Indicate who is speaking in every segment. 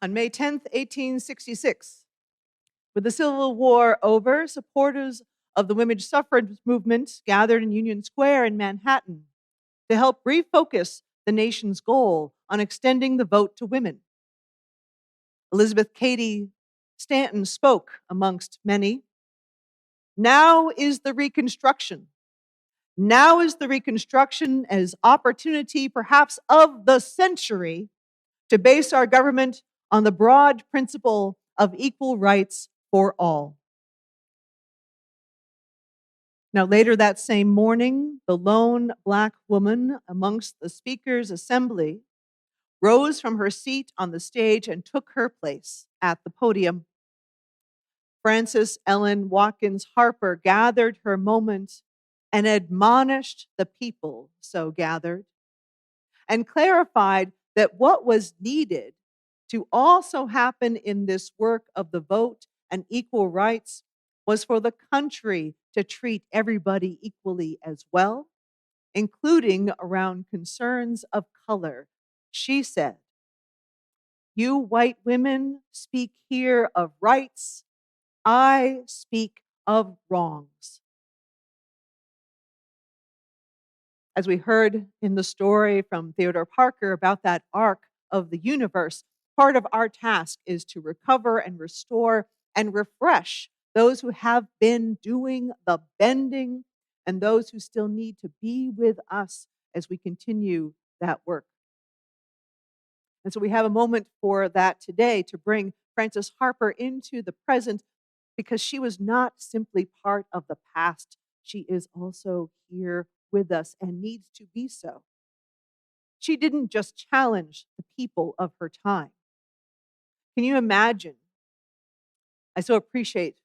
Speaker 1: On May 10th, 1866, with the Civil War over, supporters of the women's suffrage movement gathered in Union Square in Manhattan to help refocus the nation's goal on extending the vote to women. Elizabeth Cady Stanton spoke amongst many. Now is the Reconstruction. Now is the Reconstruction as opportunity, perhaps of the century, to base our government on the broad principle of equal rights for all. Now, later that same morning, the lone Black woman amongst the speakers' assembly rose from her seat on the stage and took her place at the podium. Frances Ellen Watkins Harper gathered her moment and admonished the people so gathered and clarified that what was needed to also happen in this work of the vote and equal rights was for the country to treat everybody equally as well, including around concerns of color. She said, "You white women speak here of rights. I speak of wrongs." As we heard in the story from Theodore Parker about that arc of the universe, part of our task is to recover and restore and refresh those who have been doing the bending and those who still need to be with us as we continue that work. And so we have a moment for that today to bring Frances Harper into the present because she was not simply part of the past. She is also here with us and needs to be so. She didn't just challenge the people of her time. Can you imagine? I so appreciate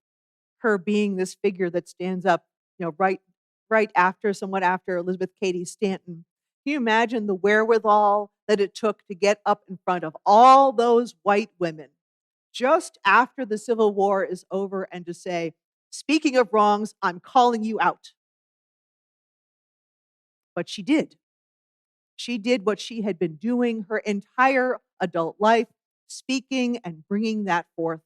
Speaker 1: her being this figure that stands up, right after, somewhat after Elizabeth Cady Stanton. Can you imagine the wherewithal that it took to get up in front of all those white women just after the Civil War is over and to say, "Speaking of wrongs, I'm calling you out." But she did. She did what she had been doing her entire adult life, speaking and bringing that forth.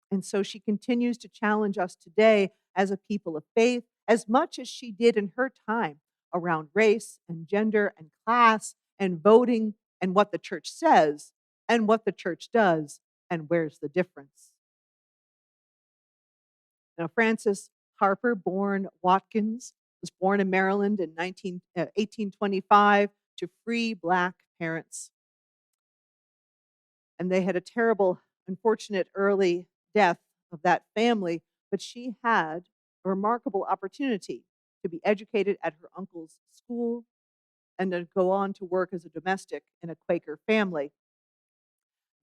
Speaker 1: And so she continues to challenge us today as a people of faith as much as she did in her time around race and gender and class and voting and what the church says and what the church does and where's the difference. Now, Frances Harper, born Watkins, was born in Maryland in 1825 to free Black parents. And they had a terrible, unfortunate early death of that family, but she had a remarkable opportunity to be educated at her uncle's school and to go on to work as a domestic in a Quaker family.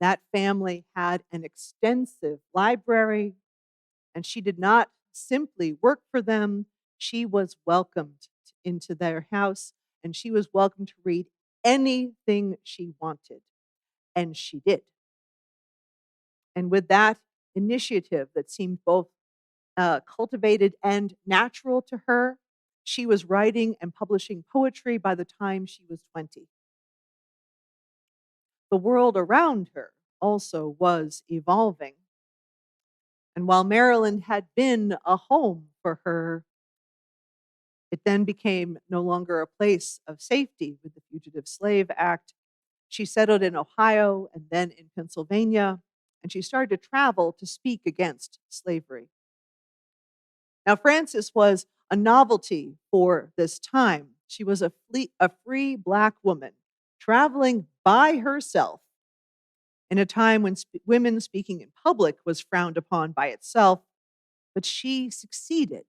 Speaker 1: That family had an extensive library, and she did not simply work for them. She was welcomed into their house, and she was welcome to read anything she wanted, and she did. And with that initiative that seemed both cultivated and natural to her, she was writing and publishing poetry by the time she was 20. The world around her also was evolving. And while Maryland had been a home for her, it then became no longer a place of safety with the Fugitive Slave Act. She settled in Ohio and then in Pennsylvania, and she started to travel to speak against slavery. Now, Frances was a novelty for this time. She was a free Black woman traveling by herself in a time when women speaking in public was frowned upon by itself, but she succeeded.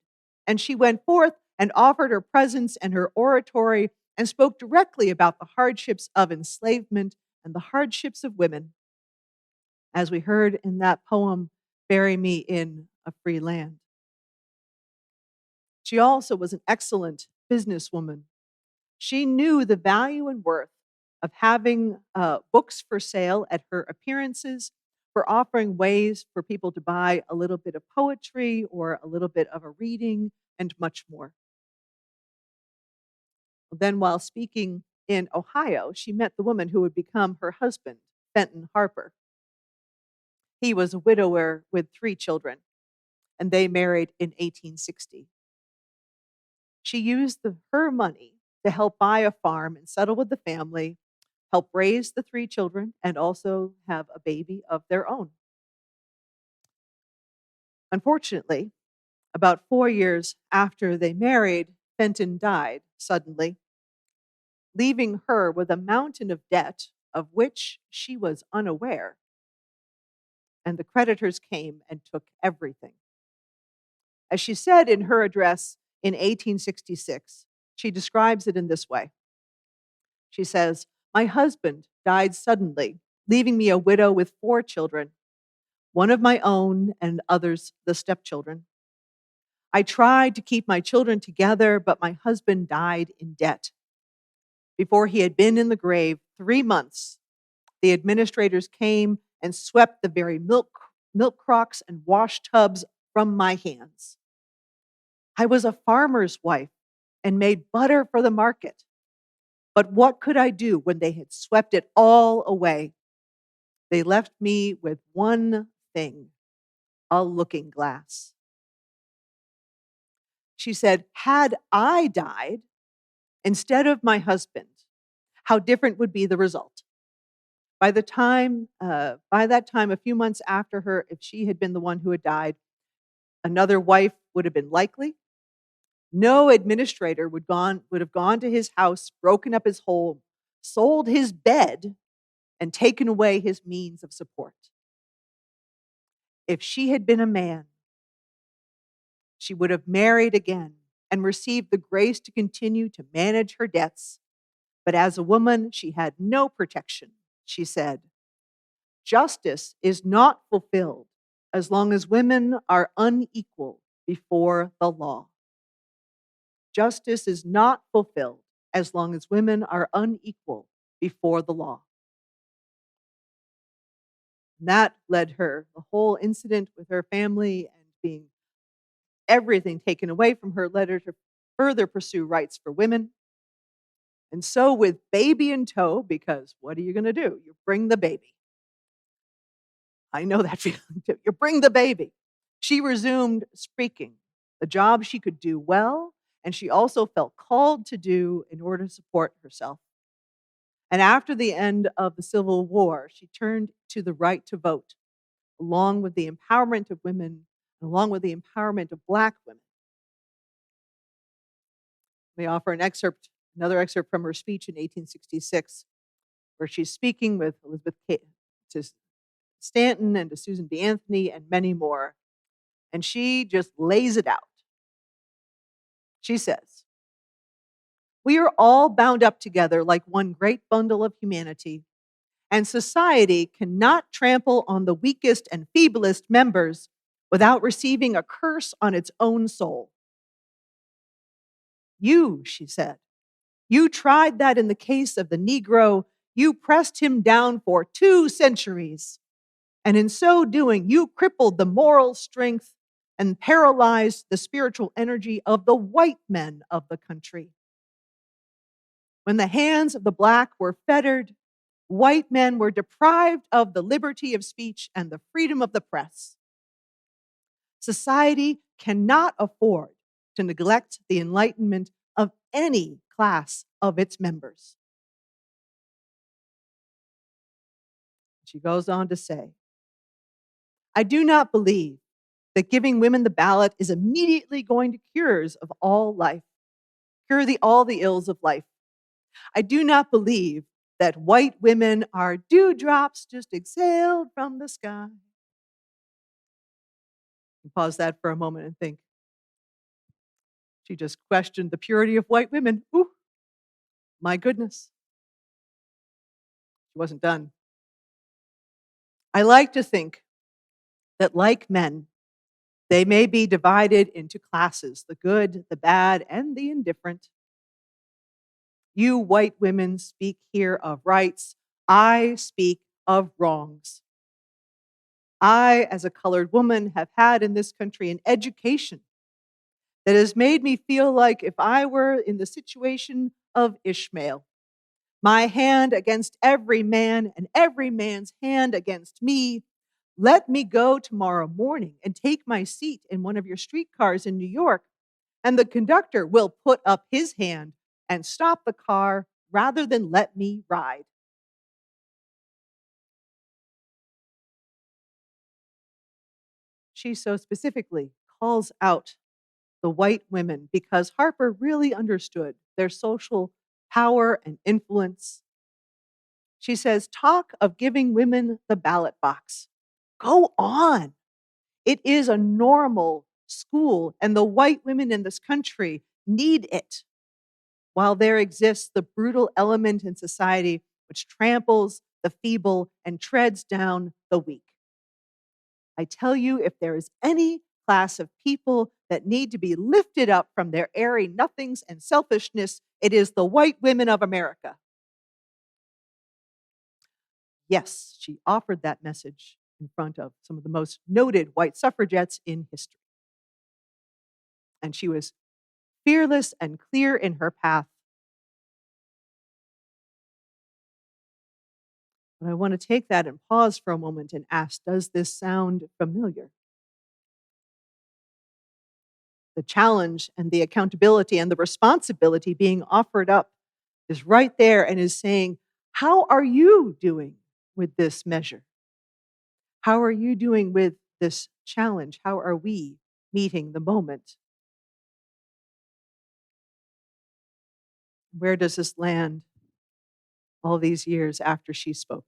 Speaker 1: And she went forth and offered her presence and her oratory and spoke directly about the hardships of enslavement and the hardships of women, as we heard in that poem, "Bury Me in a Free Land." She also was an excellent businesswoman. She knew the value and worth of having books for sale at her appearances, for offering ways for people to buy a little bit of poetry or a little bit of a reading, and much more. Then, while speaking in Ohio, she met the woman who would become her husband, Fenton Harper. He was a widower with 3 children, and they married in 1860. She used her money to help buy a farm and settle with the family, help raise the 3 children, and also have a baby of their own. Unfortunately, about 4 years after they married, Fenton died suddenly, leaving her with a mountain of debt of which she was unaware. And the creditors came and took everything. As she said in her address in 1866, she describes it in this way. She says, "My husband died suddenly, leaving me a widow with 4 children, one of my own and others the stepchildren. I tried to keep my children together, but my husband died in debt. Before he had been in the grave 3 months, the administrators came and swept the very milk crocks and wash tubs from my hands. I was a farmer's wife and made butter for the market. But what could I do when they had swept it all away? They left me with one thing, a looking glass." She said, "Had I died instead of my husband, how different would be the result?" By that time, a few months after her, if she had been the one who had died, another wife would have been likely. No administrator would have gone to his house, broken up his home, sold his bed, and taken away his means of support. If she had been a man, she would have married again and received the grace to continue to manage her debts. But as a woman, she had no protection. She said, "Justice is not fulfilled as long as women are unequal before the law. Justice is not fulfilled as long as women are unequal before the law." And that led her, the whole incident with her family and being everything taken away from her, led her to further pursue rights for women. And so, with baby in tow, because what are you going to do? You bring the baby. I know that feeling too. You bring the baby. She resumed speaking, a job she could do well, and she also felt called to do in order to support herself. And after the end of the Civil War, she turned to the right to vote, along with the empowerment of women, along with the empowerment of Black women. Let me offer another excerpt from her speech in 1866, where she's speaking with to Stanton and to Susan B. Anthony and many more. And she just lays it out. She says, "We are all bound up together like one great bundle of humanity, and society cannot trample on the weakest and feeblest members without receiving a curse on its own soul. You," she said, "you tried that in the case of the Negro. You pressed him down for 2 centuries. And in so doing, you crippled the moral strength and paralyzed the spiritual energy of the white men of the country. When the hands of the Black were fettered, white men were deprived of the liberty of speech and the freedom of the press. Society cannot afford to neglect the enlightenment of any class of its members." She goes on to say, "I do not believe that giving women the ballot is immediately going to cure all the ills of life. I do not believe that white women are dewdrops just exhaled from the sky." You pause that for a moment and think, she just questioned the purity of white women. Ooh, my goodness. She wasn't done. "I like to think that, like men, they may be divided into classes, the good, the bad, and the indifferent. You white women speak here of rights. I speak of wrongs. I, as a colored woman, have had in this country an education that has made me feel like if I were in the situation of Ishmael, my hand against every man and every man's hand against me, Let me go tomorrow morning and take my seat in one of your streetcars in New York, and the conductor will put up his hand and stop the car rather than let me ride. She so specifically calls out the white women because Harper really understood their social power and influence. She says, talk of giving women the ballot box. Go on. It is a normal school, and the white women in this country need it. While there exists the brutal element in society which tramples the feeble and treads down the weak. I tell you, if there is any class of people that need to be lifted up from their airy nothings and selfishness, it is the white women of America. Yes, she offered that message in front of some of the most noted white suffragettes in history. And she was fearless and clear in her path. But I want to take that and pause for a moment and ask, does this sound familiar? The challenge and the accountability and the responsibility being offered up is right there and is saying, how are you doing with this measure? How are you doing with this challenge? How are we meeting the moment? Where does this land all these years after she spoke?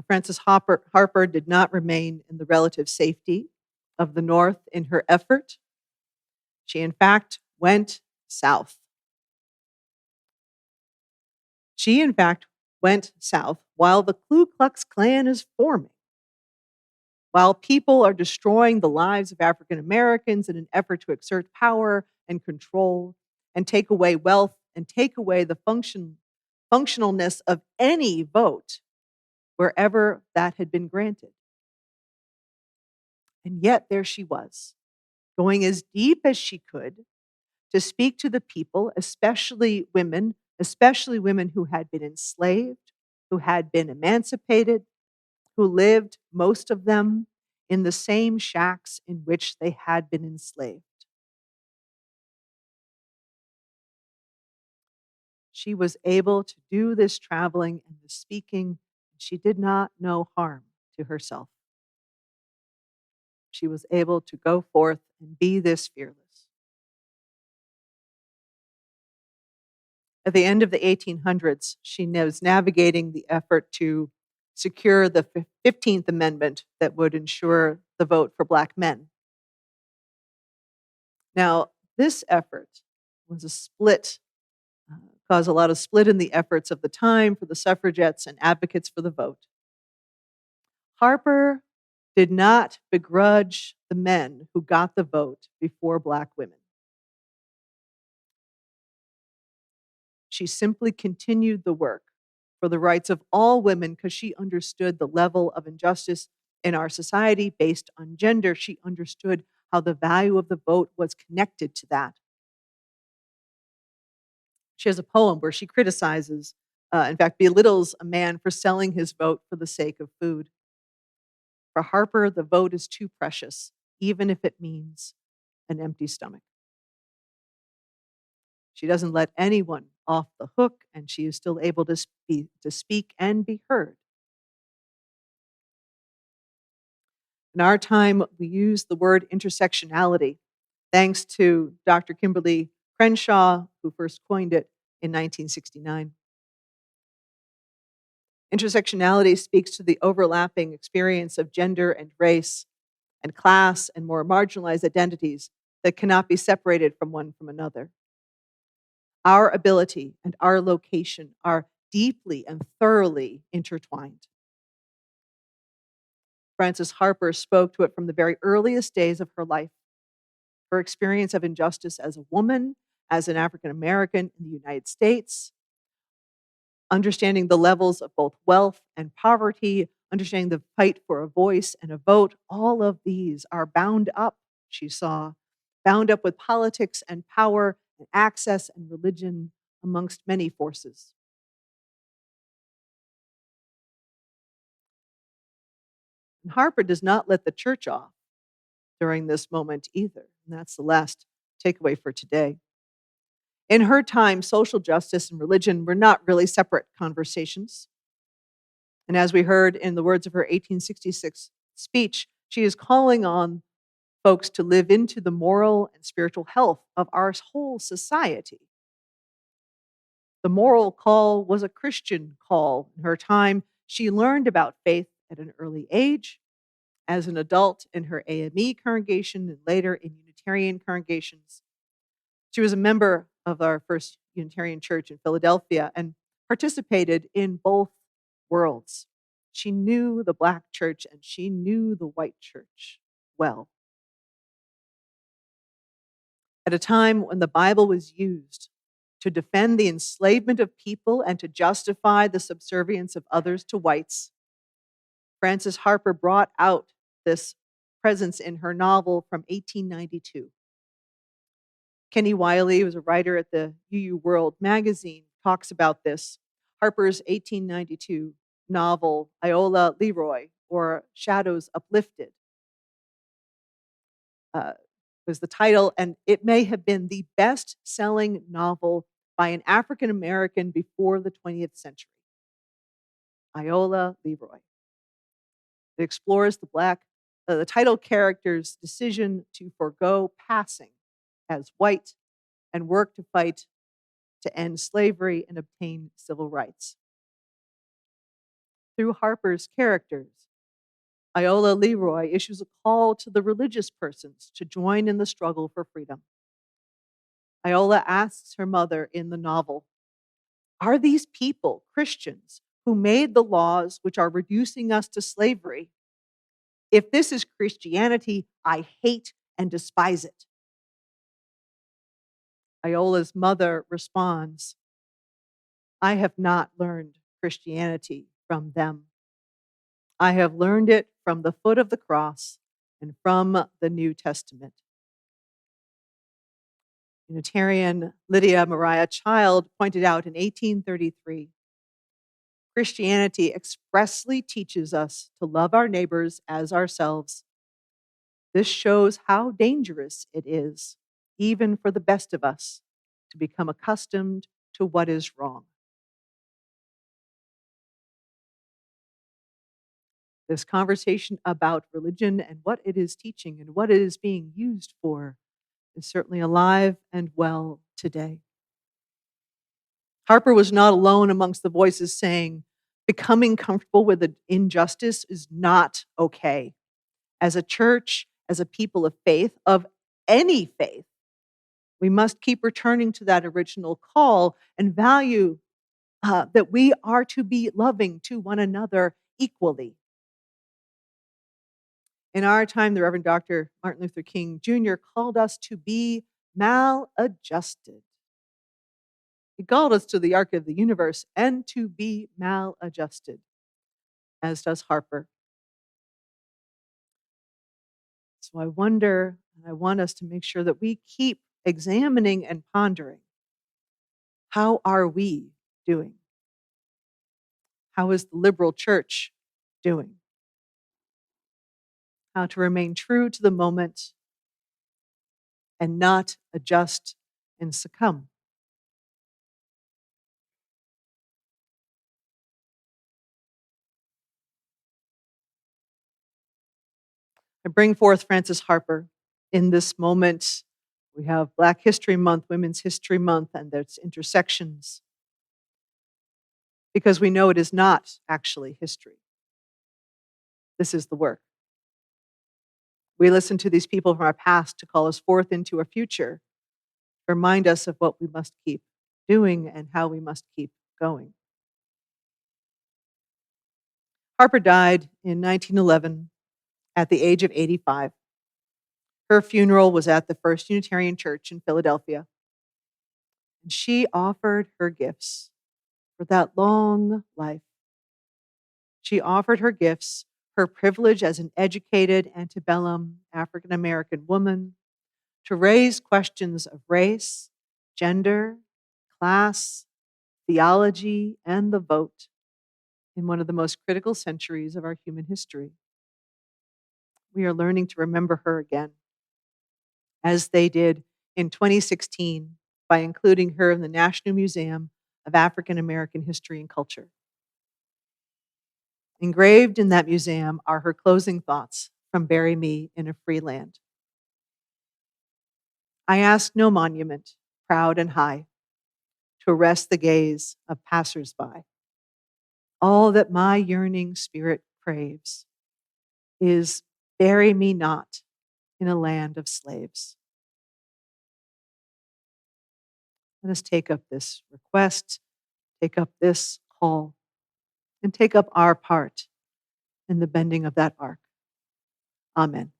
Speaker 1: Frances Harper did not remain in the relative safety of the North in her effort. She, in fact, went south. She, in fact, went south while the Ku Klux Klan is forming, while people are destroying the lives of African Americans in an effort to exert power and control and take away wealth and take away the functionalness of any vote wherever that had been granted. And yet there she was, going as deep as she could to speak to the people, especially women who had been enslaved, who had been emancipated, who lived, most of them, in the same shacks in which they had been enslaved. She was able to do this traveling and this speaking. She did not know harm to herself. She was able to go forth and be this fearless. At the end of the 1800s, she was navigating the effort to secure the 15th Amendment that would ensure the vote for Black men. Now, this effort was a split, caused a lot of split in the efforts of the time for the suffragettes and advocates for the vote. Harper did not begrudge the men who got the vote before Black women. She simply continued the work for the rights of all women because she understood the level of injustice in our society based on gender. She understood how the value of the vote was connected to that. She has a poem where she criticizes, in fact, belittles a man for selling his vote for the sake of food. For Harper, the vote is too precious, even if it means an empty stomach. She doesn't let anyone off the hook, and she is still able to speak and be heard. In our time, we use the word intersectionality, thanks to Dr. Kimberly Crenshaw, who first coined it in 1969. Intersectionality speaks to the overlapping experience of gender and race and class and more marginalized identities that cannot be separated from one from another. Our ability and our location are deeply and thoroughly intertwined. Frances Harper spoke to it from the very earliest days of her life. Her experience of injustice as a woman, as an African American in the United States, understanding the levels of both wealth and poverty, understanding the fight for a voice and a vote, all of these are bound up, she saw, bound up with politics and power and access and religion amongst many forces. And Harper does not let the church off during this moment either. And that's the last takeaway for today. In her time, social justice and religion were not really separate conversations. And as we heard in the words of her 1866 speech, she is calling on folks to live into the moral and spiritual health of our whole society. The moral call was a Christian call. In her time, she learned about faith at an early age. As an adult in her AME congregation and later in Unitarian congregations, she was a member of our first Unitarian church in Philadelphia and participated in both worlds. She knew the Black church and she knew the white church well. At a time when the Bible was used to defend the enslavement of people and to justify the subservience of others to whites, Frances Harper brought out this presence in her novel from 1892. Kenny Wiley, who was a writer at the UU World magazine, talks about this. Harper's 1892 novel, Iola Leroy, or Shadows Uplifted, was the title, and it may have been the best-selling novel by an African American before the 20th century. Iola Leroy. It explores the title character's decision to forego passing as white and work to fight to end slavery and obtain civil rights. Through Harper's characters, Iola Leroy issues a call to the religious persons to join in the struggle for freedom. Iola asks her mother in the novel, "Are these people Christians who made the laws which are reducing us to slavery? If this is Christianity, I hate and despise it." Iola's mother responds, "I have not learned Christianity from them. I have learned it from the foot of the cross and from the New Testament." Unitarian Lydia Mariah Child pointed out in 1833, Christianity expressly teaches us to love our neighbors as ourselves. This shows how dangerous it is, even for the best of us, to become accustomed to what is wrong. This conversation about religion and what it is teaching and what it is being used for is certainly alive and well today. Harper was not alone amongst the voices saying, becoming comfortable with an injustice is not okay. As a church, as a people of faith, of any faith, we must keep returning to that original call and value that we are to be loving to one another equally. In our time, the Reverend Dr. Martin Luther King Jr. called us to be maladjusted. He called us to the arc of the universe and to be maladjusted, as does Harper. So I wonder, and I want us to make sure that we keep examining and pondering, how are we doing? How is the liberal church doing? How to remain true to the moment and not adjust and succumb. I bring forth Frances Harper in this moment. We have Black History Month, Women's History Month, and there's intersections, because we know it is not actually history. This is the work. We listen to these people from our past to call us forth into a future, remind us of what we must keep doing and how we must keep going. Harper died in 1911 at the age of 85. Her funeral was at the First Unitarian Church in Philadelphia. And she offered her gifts for that long life. She offered her gifts, her privilege as an educated antebellum African American woman, to raise questions of race, gender, class, theology, and the vote in one of the most critical centuries of our human history. We are learning to remember her again, as they did in 2016 by including her in the National Museum of African American History and Culture. Engraved in that museum are her closing thoughts from Bury Me in a Free Land. I ask no monument, proud and high, to arrest the gaze of passers-by. All that my yearning spirit craves is bury me not in a land of slaves. Let us take up this request, take up this call, and take up our part in the bending of that arc. Amen.